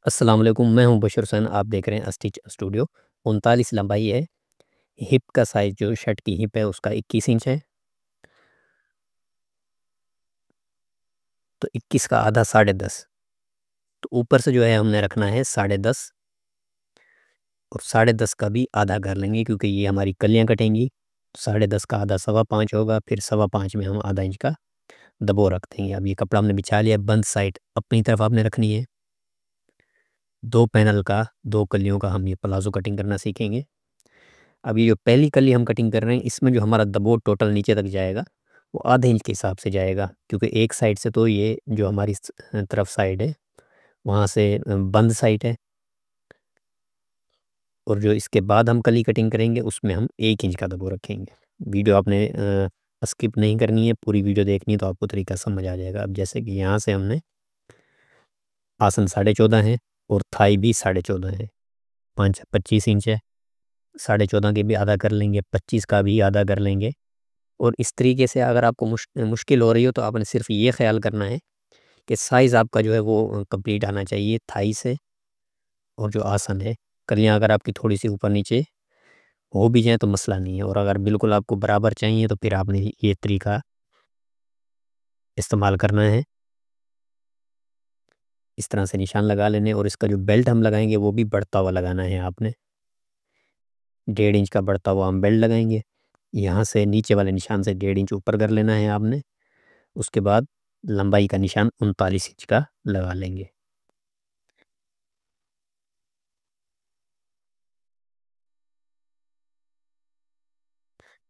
अस्सलाम वालेकुम, मैं हूं बशर हुसैन। आप देख रहे हैं स्टिच स्टूडियो। 39 लंबाई है। हिप का साइज़ जो शर्ट की हिप है उसका 21 इंच है। तो 21 का आधा 10.5। तो ऊपर से जो है हमने रखना है 10.5 और 10.5 का भी आधा कर लेंगे क्योंकि ये हमारी कलियां कटेंगी। 10.5 का आधा 5.25 होगा, फिर 5.25 में हम आधा इंच का दबो रख देंगे। अब ये कपड़ा हमने बिछा लिया। बंद साइड अपनी तरफ आपने रखनी है। 2 पैनल का, 2 कलियों का हम ये प्लाजो कटिंग करना सीखेंगे। अब ये जो पहली कली हम कटिंग कर रहे हैं इसमें जो हमारा दबो टोटल नीचे तक जाएगा वो आधे इंच के हिसाब से जाएगा, क्योंकि एक साइड से तो ये जो हमारी तरफ साइड है वहाँ से बंद साइड है, और जो इसके बाद हम कली कटिंग करेंगे उसमें हम 1 इंच का दबो रखेंगे। वीडियो आपने स्किप नहीं करनी है, पूरी वीडियो देखनी है तो आपको तरीका समझ आ जाएगा। अब जैसे कि यहाँ से हमने आसन 14.5 है और थाई भी 14.5 है। 25 इंच है। 14.5 के भी आधा कर लेंगे, 25 का भी आधा कर लेंगे। और इस तरीके से अगर आपको मुश्किल हो रही हो तो आपने सिर्फ ये ख्याल करना है कि साइज़ आपका जो है वो कंप्लीट आना चाहिए थाई से। और जो आसन है, कलियाँ अगर आपकी थोड़ी सी ऊपर नीचे हो भी जाए तो मसला नहीं है, और अगर बिल्कुल आपको बराबर चाहिए तो फिर आपने ये तरीका इस्तेमाल करना है। इस तरह से निशान लगा लेने, और इसका जो बेल्ट हम लगाएंगे वो भी बढ़ता हुआ लगाना है आपने। 1.5 इंच का बढ़ता हुआ हम बेल्ट लगाएंगे। यहाँ से नीचे वाले निशान से 1.5 इंच ऊपर कर लेना है आपने। उसके बाद लंबाई का निशान 39 इंच का लगा लेंगे।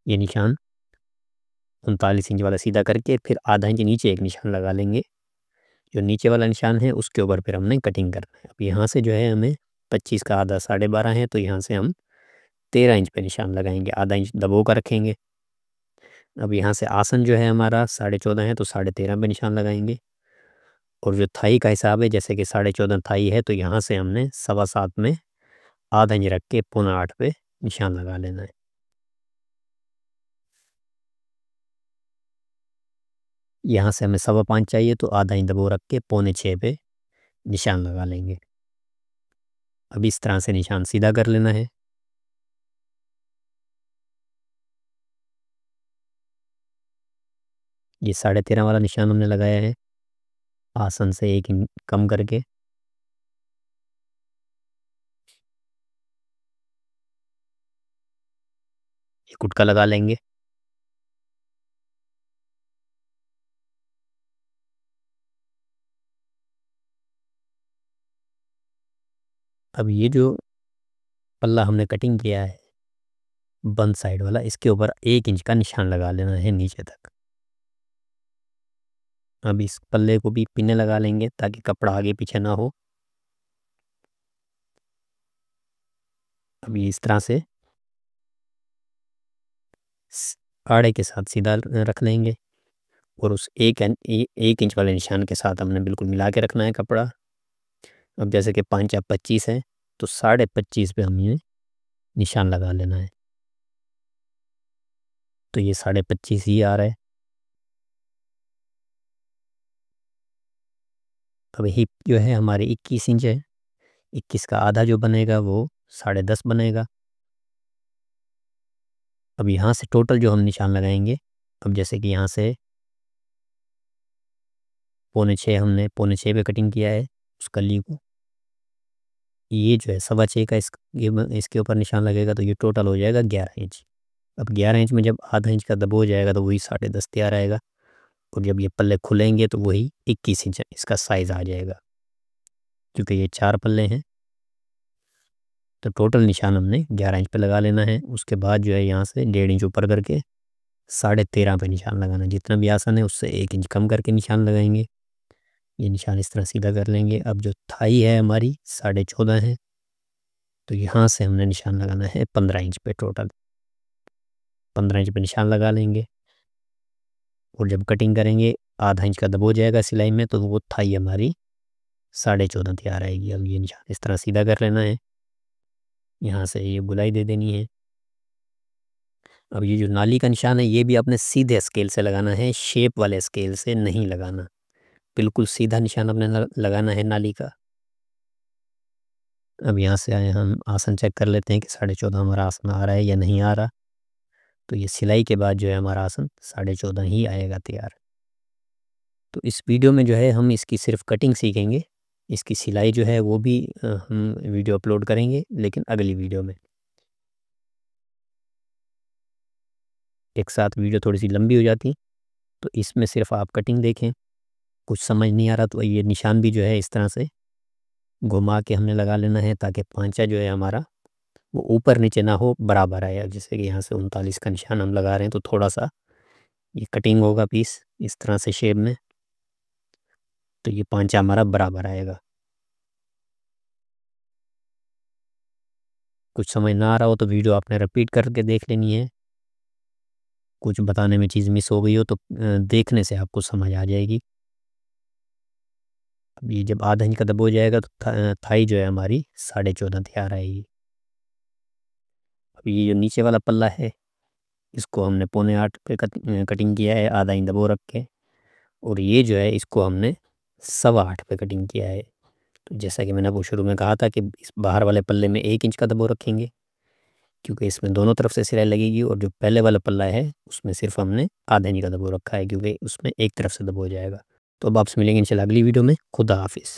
ये निशान 39 इंच वाला सीधा करके फिर आधा इंच नीचे एक निशान लगा लेंगे। जो नीचे वाला निशान है उसके ऊपर फिर हमने कटिंग करना है। अब यहाँ से जो है हमें 25 का आधा 12.5 है, तो यहाँ से हम 13 इंच पे निशान लगाएंगे, आधा इंच दबो कर रखेंगे। अब यहाँ से आसन जो है हमारा 14.5 है, तो 13.5 पे निशान लगाएंगे। और जो थाई का हिसाब है, जैसे कि 14.5 थाई है, तो यहाँ से हमने 7.25 में आधा इंच रख के 7.25 पे निशान लगा लेना है। यहाँ से हमें 5.25 चाहिए, तो आधा इंच दबो रख के 6.25 पे निशान लगा लेंगे। अब इस तरह से निशान सीधा कर लेना है। ये 13.5 वाला निशान हमने लगाया है, आसन से 1 इंच कम करके। ये गुटका लगा लेंगे। अब ये जो पल्ला हमने कटिंग किया है बंद साइड वाला, इसके ऊपर 1 इंच का निशान लगा लेना है नीचे तक। अब इस पल्ले को भी पिने लगा लेंगे ताकि कपड़ा आगे पीछे ना हो। अब ये इस तरह से आड़े के साथ सीधा रख लेंगे, और उस 1 इंच वाले निशान के साथ हमने बिल्कुल मिला के रखना है कपड़ा। अब जैसे कि 5 या 25 है, तो 25.5 पे हमें निशान लगा लेना है। तो ये 25.5 ही आ रहा है। अब हिप जो है हमारे 21 इंच है। 21 का आधा जो बनेगा वो 10.5 बनेगा। अब यहाँ से टोटल जो हम निशान लगाएंगे, अब जैसे कि यहाँ से 5.25 हमने 5.25 पे कटिंग किया है उस कली को। ये जो है 6.25 का इसके ऊपर निशान लगेगा, तो ये टोटल हो जाएगा 11 इंच। अब 11 इंच में जब आधा इंच का दबो हो जाएगा तो वही 10.5 तैयार आएगा, और जब ये पल्ले खुलेंगे तो वही 21 इंच इसका साइज़ आ जाएगा, क्योंकि ये 4 पल्ले हैं। तो टोटल निशान हमने 11 इंच पे लगा लेना है। उसके बाद जो है यहाँ से 1.5 इंच ऊपर करके 13.5 पे निशान लगाना है। जितना भी आसान है उससे 1 इंच कम करके निशान लगाएंगे। ये निशान इस तरह सीधा कर लेंगे। अब जो थाई है हमारी 14.5 है, तो यहाँ से हमने निशान लगाना है 15 इंच पे। टोटल 15 इंच पे निशान लगा लेंगे, और जब कटिंग करेंगे आधा इंच का दब हो जाएगा सिलाई में, तो वो थाई हमारी 14.5 तैयार आएगी। अब ये निशान इस तरह सीधा कर लेना है। यहाँ से ये गुलाई दे देनी है। अब ये जो नाली का निशान है ये भी अपने सीधे स्केल से लगाना है, शेप वाले स्केल से नहीं लगाना। बिल्कुल सीधा निशान अपने लगाना है नाली का। अब यहाँ से आए हम आसन चेक कर लेते हैं कि 14.5 हमारा आसन आ रहा है या नहीं आ रहा। तो ये सिलाई के बाद जो है हमारा आसन 14.5 ही आएगा तैयार। तो इस वीडियो में जो है हम इसकी सिर्फ कटिंग सीखेंगे, इसकी सिलाई जो है वो भी हम वीडियो अपलोड करेंगे लेकिन अगली वीडियो में। एक साथ वीडियो थोड़ी सी लंबी हो जाती, तो इसमें सिर्फ आप कटिंग देखें। कुछ समझ नहीं आ रहा तो ये निशान भी जो है इस तरह से घुमा के हमने लगा लेना है, ताकि पांचा जो है हमारा वो ऊपर नीचे ना हो, बराबर आए। अब जैसे कि यहाँ से 39 का निशान हम लगा रहे हैं तो थोड़ा सा ये कटिंग होगा पीस इस तरह से शेप में, तो ये पांचा हमारा बराबर आएगा। कुछ समझ ना आ रहा हो तो वीडियो आपने रिपीट करके देख लेनी है। कुछ बताने में चीज़ मिस हो गई हो तो देखने से आपको समझ आ जाएगी। अब ये जब आधा इंच का दब हो जाएगा तो थाई जो है हमारी 14.5 तैयार आएगी। अब ये जो नीचे वाला पल्ला है इसको हमने 7.25 पे कटिंग किया है, आधा इंच दबो रख के। और ये जो है इसको हमने 8.25 पे कटिंग किया है। तो जैसा कि मैंने आपको शुरू में कहा था कि इस बाहर वाले पल्ले में 1 इंच का दबो रखेंगे, क्योंकि इसमें दोनों तरफ से सिलाई लगेगी। और जो पहले वाला पल्ला है उसमें सिर्फ हमने आधा इंच का दबो रखा है, क्योंकि उसमें एक तरफ से दबो जाएगा। तो अब आपसे मिलेंगे इंशाल्लाह अगली वीडियो में। खुदा हाफिज़।